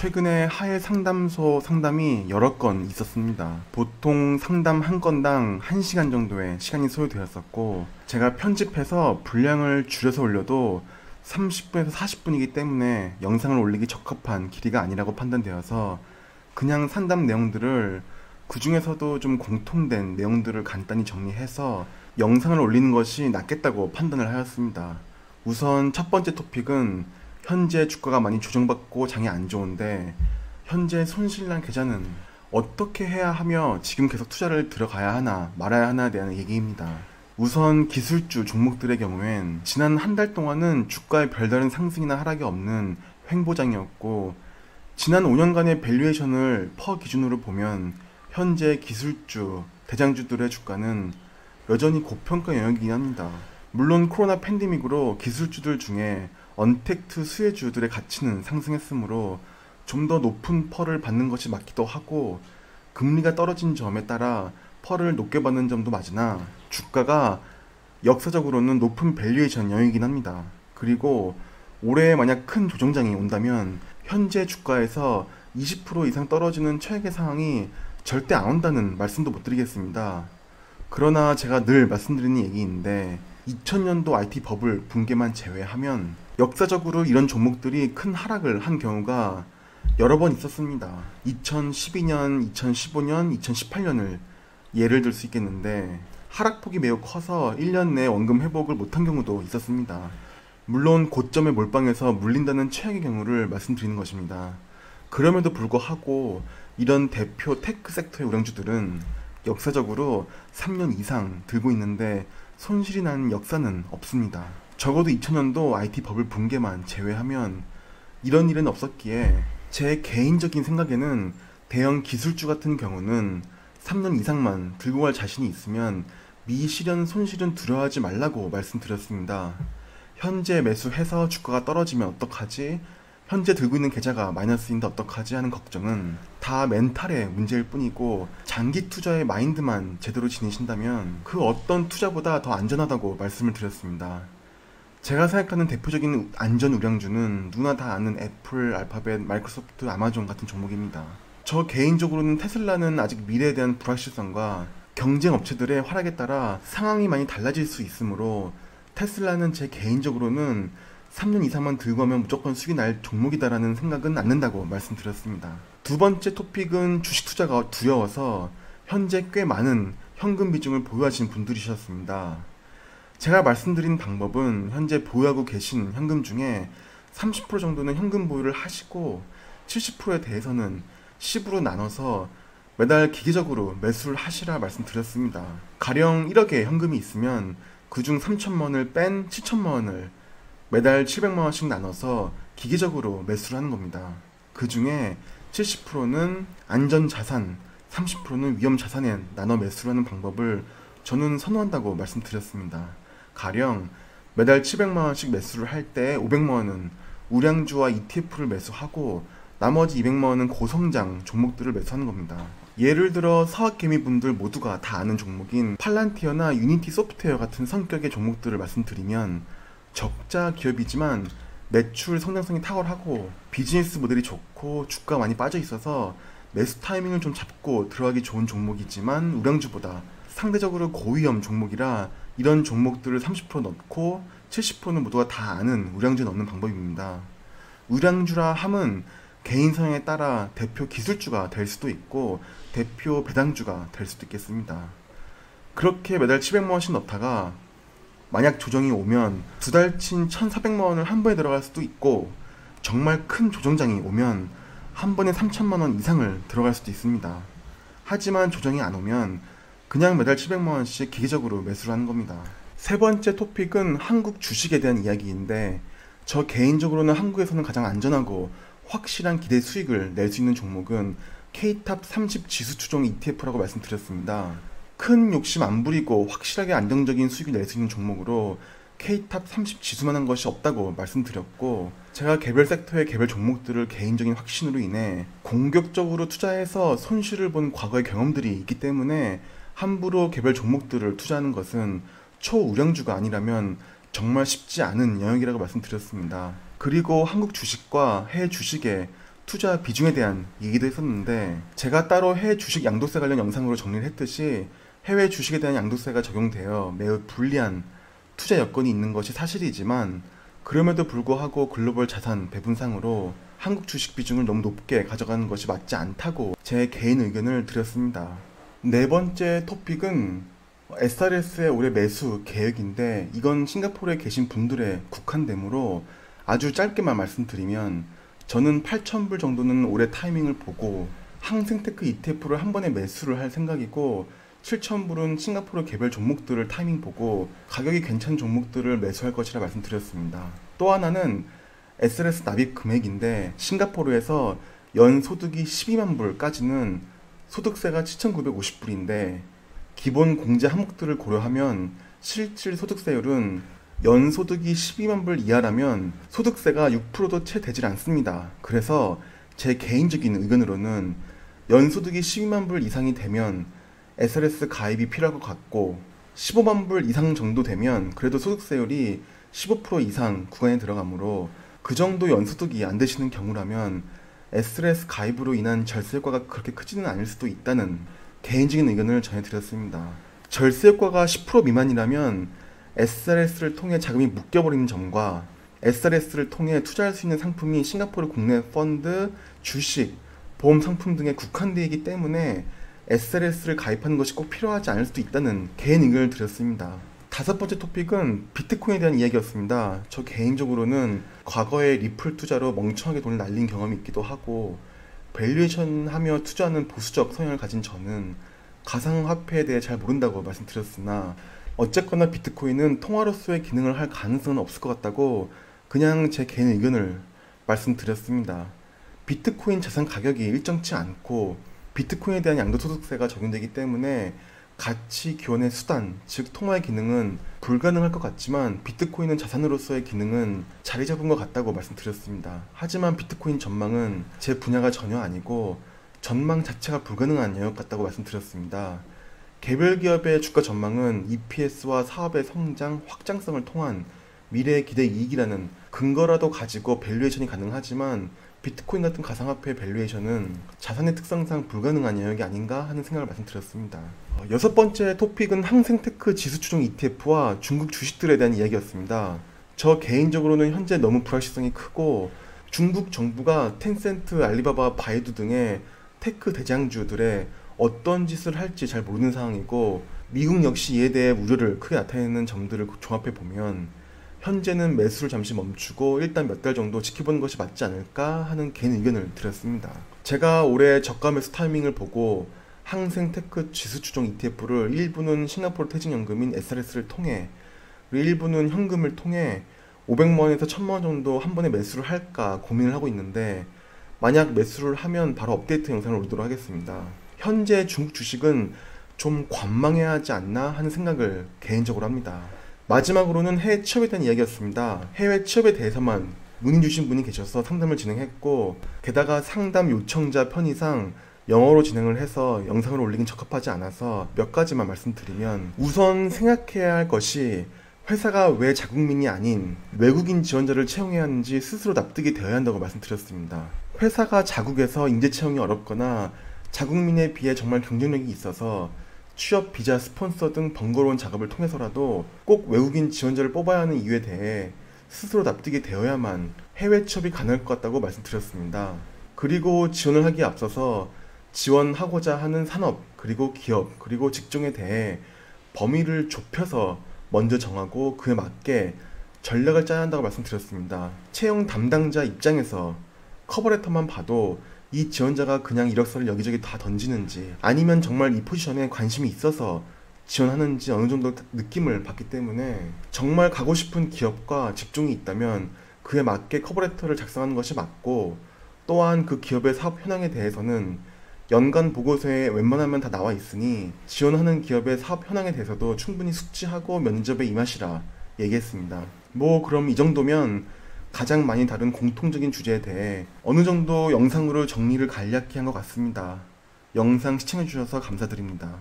최근에 하해 상담소 상담이 여러 건 있었습니다. 보통 상담 한 건당 1시간 정도의 시간이 소요되었었고, 제가 편집해서 분량을 줄여서 올려도 30분에서 40분이기 때문에 영상을 올리기 적합한 길이가 아니라고 판단되어서 그냥 상담 내용들을, 그 중에서도 좀 공통된 내용들을 간단히 정리해서 영상을 올리는 것이 낫겠다고 판단을 하였습니다. 우선 첫 번째 토픽은 현재 주가가 많이 조정받고 장이 안 좋은데 현재 손실난 계좌는 어떻게 해야 하며 지금 계속 투자를 들어가야 하나 말아야 하나에 대한 얘기입니다. 우선 기술주 종목들의 경우엔 지난 한 달 동안은 주가의 별다른 상승이나 하락이 없는 횡보장이었고, 지난 5년간의 밸류에이션을 퍼 기준으로 보면 현재 기술주, 대장주들의 주가는 여전히 고평가 영역이긴 합니다. 물론 코로나 팬데믹으로 기술주들 중에 언택트 수혜주들의 가치는 상승했으므로 좀 더 높은 펄을 받는 것이 맞기도 하고, 금리가 떨어진 점에 따라 펄을 높게 받는 점도 맞으나 주가가 역사적으로는 높은 밸류에이션 영역이긴 합니다. 그리고 올해 만약 큰 조정장이 온다면 현재 주가에서 20% 이상 떨어지는 최악의 상황이 절대 안 온다는 말씀도 못 드리겠습니다. 그러나 제가 늘 말씀드리는 얘기인데 2000년도 IT 버블 붕괴만 제외하면 역사적으로 이런 종목들이 큰 하락을 한 경우가 여러 번 있었습니다. 2012년, 2015년, 2018년을 예를 들 수 있겠는데 하락폭이 매우 커서 1년 내에 원금 회복을 못한 경우도 있었습니다. 물론 고점에 몰빵해서 물린다는 최악의 경우를 말씀드리는 것입니다. 그럼에도 불구하고 이런 대표 테크 섹터의 우량주들은 역사적으로 3년 이상 들고 있는데 손실이 나는 역사는 없습니다. 적어도 2000년도 IT 버블 붕괴만 제외하면 이런 일은 없었기에 제 개인적인 생각에는 대형 기술주 같은 경우는 3년 이상만 들고 갈 자신이 있으면 미실현 손실은 두려워하지 말라고 말씀드렸습니다. 현재 매수해서 주가가 떨어지면 어떡하지? 현재 들고 있는 계좌가 마이너스인데 어떡하지? 하는 걱정은 다 멘탈의 문제일 뿐이고, 장기 투자의 마인드만 제대로 지니신다면 그 어떤 투자보다 더 안전하다고 말씀을 드렸습니다. 제가 생각하는 대표적인 안전 우량주는 누구나 다 아는 애플, 알파벳, 마이크로소프트, 아마존 같은 종목입니다. 저 개인적으로는 테슬라는 아직 미래에 대한 불확실성과 경쟁 업체들의 활약에 따라 상황이 많이 달라질 수 있으므로 테슬라는 제 개인적으로는 3년 이상만 들고 가면 무조건 수익이 날 종목이다라는 생각은 않는다고 말씀드렸습니다. 두 번째 토픽은 주식 투자가 두려워서 현재 꽤 많은 현금 비중을 보유하신 분들이셨습니다. 제가 말씀드린 방법은 현재 보유하고 계신 현금 중에 30% 정도는 현금 보유를 하시고 70%에 대해서는 10으로 나눠서 매달 기계적으로 매수를 하시라 말씀드렸습니다. 가령 1억의 현금이 있으면 그중 3천만 원을 뺀 7천만 원을 매달 700만 원씩 나눠서 기계적으로 매수를 하는 겁니다. 그 중에 70%는 안전자산, 30%는 위험자산에 나눠 매수를 하는 방법을 저는 선호한다고 말씀드렸습니다. 가령 매달 700만 원씩 매수를 할 때 500만 원은 우량주와 ETF를 매수하고 나머지 200만 원은 고성장 종목들을 매수하는 겁니다. 예를 들어 사학개미 분들 모두가 다 아는 종목인 팔란티어나 유니티 소프트웨어 같은 성격의 종목들을 말씀드리면 적자 기업이지만 매출 성장성이 탁월하고 비즈니스 모델이 좋고 주가가 많이 빠져 있어서 매수 타이밍을 좀 잡고 들어가기 좋은 종목이지만 우량주보다 상대적으로 고위험 종목이라 이런 종목들을 30% 넣고 70%는 모두가 다 아는 우량주에 넣는 방법입니다. 우량주라 함은 개인 성향에 따라 대표 기술주가 될 수도 있고 대표 배당주가 될 수도 있겠습니다. 그렇게 매달 700만 원씩 넣다가 만약 조정이 오면 두 달 친 1,400만 원을 한 번에 들어갈 수도 있고, 정말 큰 조정장이 오면 한 번에 3천만 원 이상을 들어갈 수도 있습니다. 하지만 조정이 안 오면 그냥 매달 700만 원씩 기계적으로 매수를 하는 겁니다. 세 번째 토픽은 한국 주식에 대한 이야기인데, 저 개인적으로는 한국에서는 가장 안전하고 확실한 기대 수익을 낼 수 있는 종목은 K탑 30 지수 추종 ETF라고 말씀드렸습니다. 큰 욕심 안 부리고 확실하게 안정적인 수익을 낼 수 있는 종목으로 K탑 30 지수만한 것이 없다고 말씀드렸고, 제가 개별 섹터의 개별 종목들을 개인적인 확신으로 인해 공격적으로 투자해서 손실을 본 과거의 경험들이 있기 때문에 함부로 개별 종목들을 투자하는 것은 초우량주가 아니라면 정말 쉽지 않은 영역이라고 말씀드렸습니다. 그리고 한국 주식과 해외 주식의 투자 비중에 대한 얘기도 했었는데, 제가 따로 해외 주식 양도세 관련 영상으로 정리를 했듯이 해외 주식에 대한 양도세가 적용되어 매우 불리한 투자 여건이 있는 것이 사실이지만, 그럼에도 불구하고 글로벌 자산 배분상으로 한국 주식 비중을 너무 높게 가져가는 것이 맞지 않다고 제 개인 의견을 드렸습니다. 네 번째 토픽은 SRS의 올해 매수 계획인데, 이건 싱가포르에 계신 분들의 국한되므로 아주 짧게만 말씀드리면, 저는 8,000불 정도는 올해 타이밍을 보고 항생테크 ETF를 한 번에 매수를 할 생각이고, 7,000불은 싱가포르 개별 종목들을 타이밍 보고 가격이 괜찮은 종목들을 매수할 것이라 말씀드렸습니다. 또 하나는 SRS 납입 금액인데, 싱가포르에서 연 소득이 12만 불까지는 소득세가 7,950불인데, 기본 공제 항목들을 고려하면 실질 소득세율은 연소득이 12만 불 이하라면 소득세가 6%도 채 되질 않습니다. 그래서 제 개인적인 의견으로는 연소득이 12만 불 이상이 되면 SRS 가입이 필요할 것 같고, 15만 불 이상 정도 되면 그래도 소득세율이 15% 이상 구간에 들어가므로 그 정도 연소득이 안 되시는 경우라면 SRS 가입으로 인한 절세 효과가 그렇게 크지는 않을 수도 있다는 개인적인 의견을 전해드렸습니다. 절세 효과가 10% 미만이라면 SRS를 통해 자금이 묶여버리는 점과 SRS를 통해 투자할 수 있는 상품이 싱가포르 국내 펀드, 주식, 보험 상품 등에 국한되어 있기 때문에 SRS를 가입하는 것이 꼭 필요하지 않을 수도 있다는 개인 의견을 드렸습니다. 다섯 번째 토픽은 비트코인에 대한 이야기였습니다. 저 개인적으로는 과거에 리플 투자로 멍청하게 돈을 날린 경험이 있기도 하고, 밸류에이션 하며 투자하는 보수적 성향을 가진 저는 가상화폐에 대해 잘 모른다고 말씀드렸으나, 어쨌거나 비트코인은 통화로서의 기능을 할 가능성은 없을 것 같다고 그냥 제 개인 의견을 말씀드렸습니다. 비트코인 자산 가격이 일정치 않고 비트코인에 대한 양도소득세가 적용되기 때문에 가치 기원의 수단, 즉 통화의 기능은 불가능할 것 같지만, 비트코인은 자산으로서의 기능은 자리 잡은 것 같다고 말씀드렸습니다. 하지만 비트코인 전망은 제 분야가 전혀 아니고 전망 자체가 불가능한 영역 같다고 말씀드렸습니다. 개별 기업의 주가 전망은 EPS와 사업의 성장, 확장성을 통한 미래의 기대 이익이라는 근거라도 가지고 밸류에이션이 가능하지만, 비트코인 같은 가상화폐의 밸류에이션은 자산의 특성상 불가능한 영역이 아닌가 하는 생각을 말씀드렸습니다. 여섯 번째 토픽은 항생테크 지수추종 ETF와 중국 주식들에 대한 이야기였습니다. 저 개인적으로는 현재 너무 불확실성이 크고, 중국 정부가 텐센트, 알리바바, 바이두 등의 테크 대장주들의 어떤 짓을 할지 잘 모르는 상황이고, 미국 역시 이에 대해 우려를 크게 나타내는 점들을 종합해 보면 현재는 매수를 잠시 멈추고 일단 몇 달 정도 지켜보는 것이 맞지 않을까 하는 개인 의견을 드렸습니다. 제가 올해 저가 매수 타이밍을 보고 항생테크 지수추종 ETF를 일부는 싱가포르 퇴직연금인 SRS를 통해, 그리고 일부는 현금을 통해 500만원에서 1000만원 정도 한 번에 매수를 할까 고민을 하고 있는데, 만약 매수를 하면 바로 업데이트 영상을 올리도록 하겠습니다. 현재 중국 주식은 좀 관망해야 하지 않나 하는 생각을 개인적으로 합니다. 마지막으로는 해외 취업에 대한 이야기였습니다. 해외 취업에 대해서만 문의 주신 분이 계셔서 상담을 진행했고, 게다가 상담 요청자 편의상 영어로 진행을 해서 영상을 올리긴 적합하지 않아서 몇 가지만 말씀드리면, 우선 생각해야 할 것이 회사가 왜 자국민이 아닌 외국인 지원자를 채용해야 하는지 스스로 납득이 되어야 한다고 말씀드렸습니다. 회사가 자국에서 인재 채용이 어렵거나 자국민에 비해 정말 경쟁력이 있어서 취업, 비자, 스폰서 등 번거로운 작업을 통해서라도 꼭 외국인 지원자를 뽑아야 하는 이유에 대해 스스로 납득이 되어야만 해외 취업이 가능할 것 같다고 말씀드렸습니다. 그리고 지원을 하기에 앞서서 지원하고자 하는 산업, 그리고 기업, 그리고 직종에 대해 범위를 좁혀서 먼저 정하고 그에 맞게 전략을 짜야 한다고 말씀드렸습니다. 채용 담당자 입장에서 커버레터만 봐도 이 지원자가 그냥 이력서를 여기저기 다 던지는지, 아니면 정말 이 포지션에 관심이 있어서 지원하는지 어느 정도 느낌을 받기 때문에, 정말 가고 싶은 기업과 직종이 있다면 그에 맞게 커버레터를 작성하는 것이 맞고, 또한 그 기업의 사업 현황에 대해서는 연간 보고서에 웬만하면 다 나와 있으니 지원하는 기업의 사업 현황에 대해서도 충분히 숙지하고 면접에 임하시라 얘기했습니다. 그럼 이 정도면 가장 많이 다룬 공통적인 주제에 대해 어느 정도 영상으로 정리를 간략히 한 것 같습니다. 영상 시청해주셔서 감사드립니다.